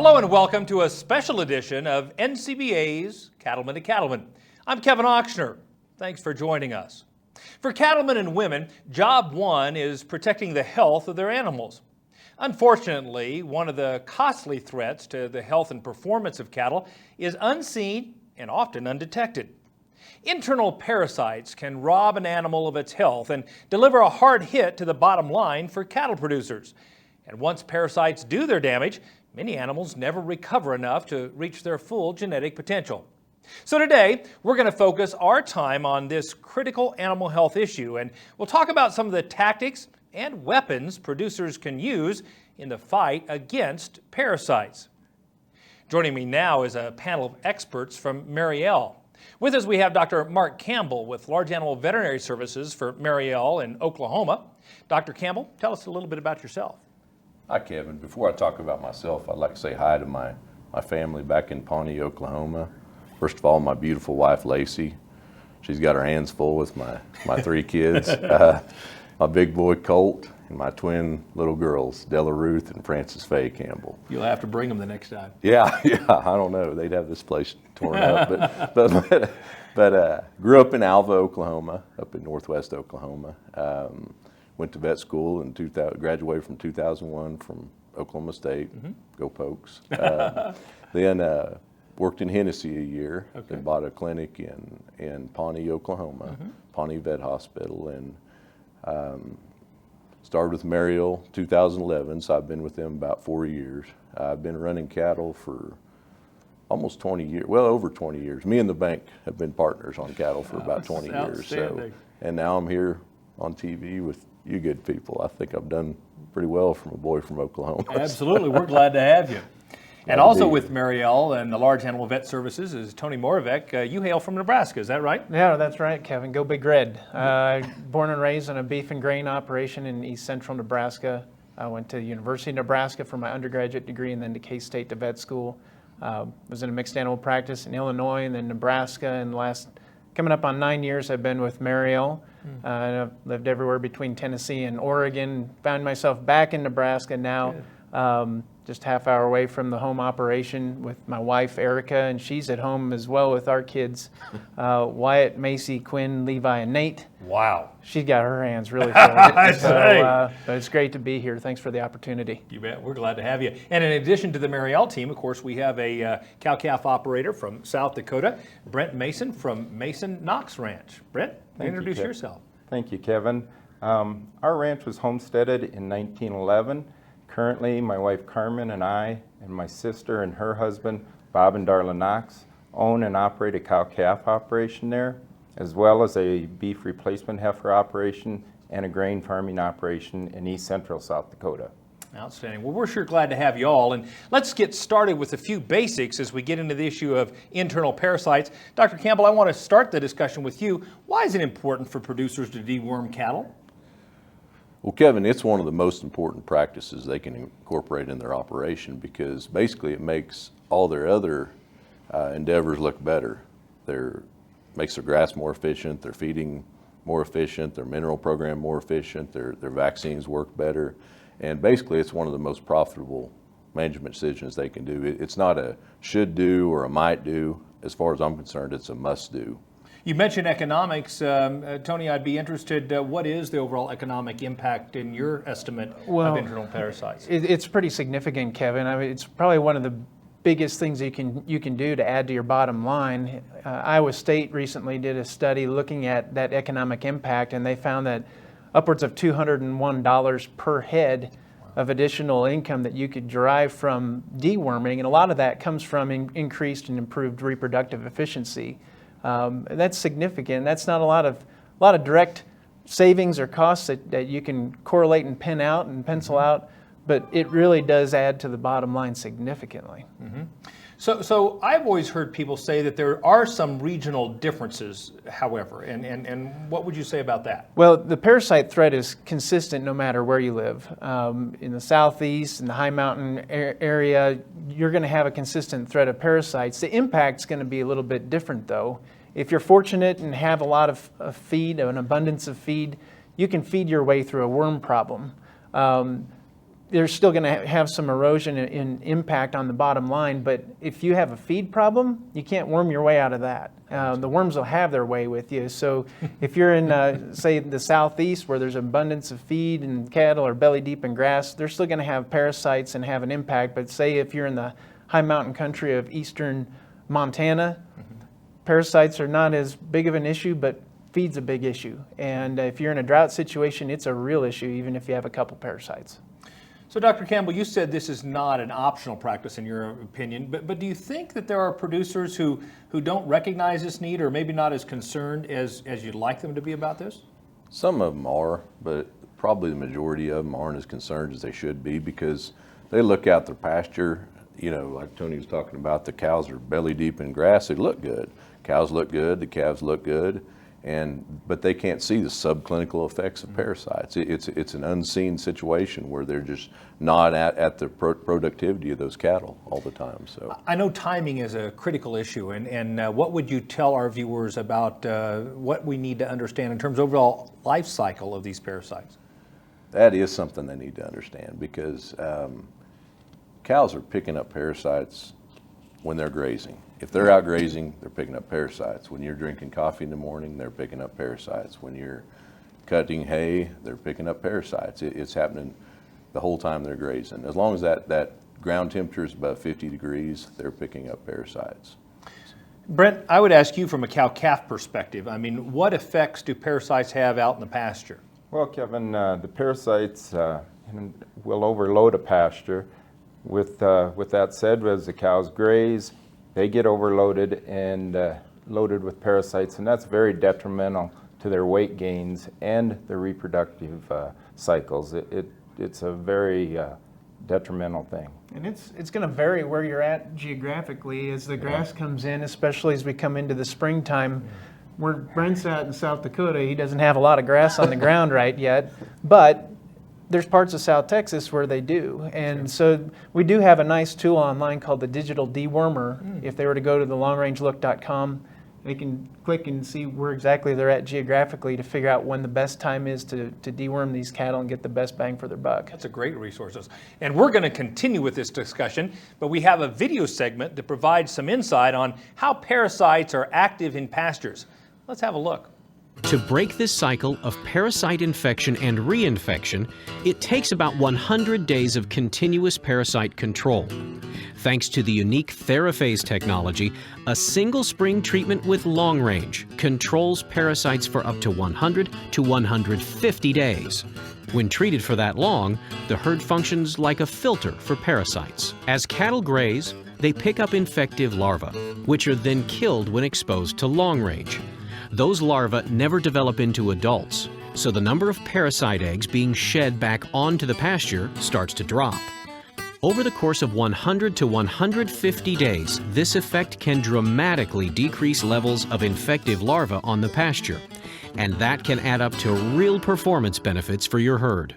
Hello and welcome to a special edition of NCBA's Cattlemen to Cattlemen. I'm Kevin Ochsner. Thanks for joining us. For cattlemen and women, job one is protecting the health of their animals. Unfortunately, one of the costly threats to the health and performance of cattle is unseen and often undetected. Internal parasites can rob an animal of its health and deliver a hard hit to the bottom line for cattle producers. And once parasites do their damage, many animals never recover enough to reach their full genetic potential. So today, we're going to focus our time on this critical animal health issue, and we'll talk about some of the tactics and weapons producers can use in the fight against parasites. Joining me now is a panel of experts from Merial. With us, we have Dr. Marc Campbell with Large Animal Veterinary Services for Merial in Oklahoma. Dr. Campbell, tell us a little bit about yourself. Hi, Kevin. Before I talk about myself, I'd like to say hi to my family back in Pawnee, Oklahoma. First of all, my beautiful wife, Lacey. She's got her hands full with my three kids. My big boy, Colt, and my twin little girls, Della Ruth and Frances Faye Campbell. You'll have to bring them the next time. Yeah, I don't know. They'd have this place torn up. But grew up in Alva, Oklahoma, up in northwest Oklahoma. Went to vet school and graduated from 2001 from Oklahoma State. Go Pokes. Then worked in Hennessy a year. Okay. And bought a clinic in Pawnee, Oklahoma, Pawnee Vet Hospital, and started with Merial 2011. So I've been with them about 4 years. I've been running cattle for almost 20 years. Well, over 20 years. Me and the bank have been partners on cattle for about 20 years. So, and now I'm here on TV with you good people. I think I've done pretty well from a boy from Oklahoma. Absolutely. We're glad to have you. And also with Merial and the Large Animal Vet Services is Tony Moravec. You hail from Nebraska, is that right? Yeah, that's right, Kevin. Go Big Red. Born and raised on a beef and grain operation in east central Nebraska. I went to the University of Nebraska for my undergraduate degree and then to K-State to vet school. Was in a mixed animal practice in Illinois and then Nebraska. And coming up on 9 years, I've been with Merial. I've lived everywhere between Tennessee and Oregon. Found myself back in Nebraska now, just half hour away from the home operation with my wife, Erica, and she's at home as well with our kids, Wyatt, Macy, Quinn, Levi, and Nate. Wow. She's got her hands really full. But it's great to be here. Thanks for the opportunity. You bet. We're glad to have you. And in addition to the Merial team, of course, we have a cow-calf operator from South Dakota, Brent Mason from Mason-Knox Ranch. Brent, introduce yourself. Thank you, Kevin. Our ranch was homesteaded in 1911. Currently, my wife Carmen and I and my sister and her husband, Bob and Darla Knox, own and operate a cow-calf operation there, as well as a beef replacement heifer operation and a grain farming operation in east central South Dakota. Outstanding. Well, we're sure glad to have you all. And let's get started with a few basics as we get into the issue of internal parasites. Dr. Campbell, I want to start the discussion with you. Why is it important for producers to deworm cattle? Well, Kevin, it's one of the most important practices they can incorporate in their operation because basically it makes all their other endeavors look better. Makes their grass more efficient, their feeding more efficient, their mineral program more efficient, their vaccines work better. And basically it's one of the most profitable management decisions they can do. It's not a should do or a might do. As far as I'm concerned, it's a must do. You mentioned economics. Tony, I'd be interested, what is the overall economic impact in your estimate of internal parasites? It's pretty significant, Kevin. I mean, it's probably one of the biggest things you can do to add to your bottom line. Iowa State recently did a study looking at that economic impact, and they found that upwards of $201 per head of additional income that you could derive from deworming, and a lot of that comes from increased and improved reproductive efficiency. That's significant. That's not a lot of direct savings or costs that you can correlate and pin out and pencil out, but it really does add to the bottom line significantly. So I've always heard people say that there are some regional differences, however, and what would you say about that? Well, the parasite threat is consistent no matter where you live. In the southeast, in the high mountain area, you're going to have a consistent threat of parasites. The impact's going to be a little bit different, though. If you're fortunate and have a lot of feed, an abundance of feed, you can feed your way through a worm problem. They're still going to have some erosion and impact on the bottom line, but if you have a feed problem, you can't worm your way out of that. The worms will have their way with you. So if you're in, say, the southeast where there's abundance of feed and cattle or belly deep in grass, they're still going to have parasites and have an impact. But say if you're in the high mountain country of eastern Montana, parasites are not as big of an issue, but feed's a big issue. And if you're in a drought situation, it's a real issue, even if you have a couple parasites. So, Dr. Campbell, you said this is not an optional practice in your opinion, but do you think that there are producers who don't recognize this need or maybe not as concerned as you'd like them to be about this? Some of them are, but probably the majority of them aren't as concerned as they should be because they look out their pasture, you know, like Tony was talking about, the cows are belly deep in grass, they look good. Cows look good, the calves look good. But they can't see the subclinical effects of parasites. It's an unseen situation where they're just not at the productivity of those cattle all the time. So I know timing is a critical issue, and what would you tell our viewers about what we need to understand in terms of overall life cycle of these parasites? that is something they need to understand because cows are picking up parasites when they're grazing. If they're out grazing, they're picking up parasites. When you're drinking coffee in the morning, they're picking up parasites. When you're cutting hay, they're picking up parasites. It's happening the whole time they're grazing. As long as that ground temperature is above 50 degrees, they're picking up parasites. Brent, I would ask you from a cow-calf perspective, I mean, what effects do parasites have out in the pasture? Well, Kevin, the parasites will overload a pasture. With that said, as the cows graze, they get overloaded and loaded with parasites, and that's very detrimental to their weight gains and their reproductive cycles. It's a very detrimental thing. And it's going to vary where you're at geographically as the grass comes in, especially as we come into the springtime. Where Brent's at in South Dakota, he doesn't have a lot of grass on the ground right yet, but there's parts of South Texas where they do. And so we do have a nice tool online called the Digital Dewormer. If they were to go to the longrangelook.com, they can click and see where exactly they're at geographically to figure out when the best time is to deworm these cattle and get the best bang for their buck. That's a great resource. And we're going to continue with this discussion, but we have a video segment that provides some insight on how parasites are active in pastures. Let's have a look. To break this cycle of parasite infection and reinfection, it takes about 100 days of continuous parasite control. Thanks to the unique Theraphase technology, a single spring treatment with long range controls parasites for up to 100 to 150 days. When treated for that long, the herd functions like a filter for parasites. As cattle graze, they pick up infective larvae, which are then killed when exposed to long range. Those larvae never develop into adults, so the number of parasite eggs being shed back onto the pasture starts to drop. Over the course of 100 to 150 days, this effect can dramatically decrease levels of infective larvae on the pasture, and that can add up to real performance benefits for your herd.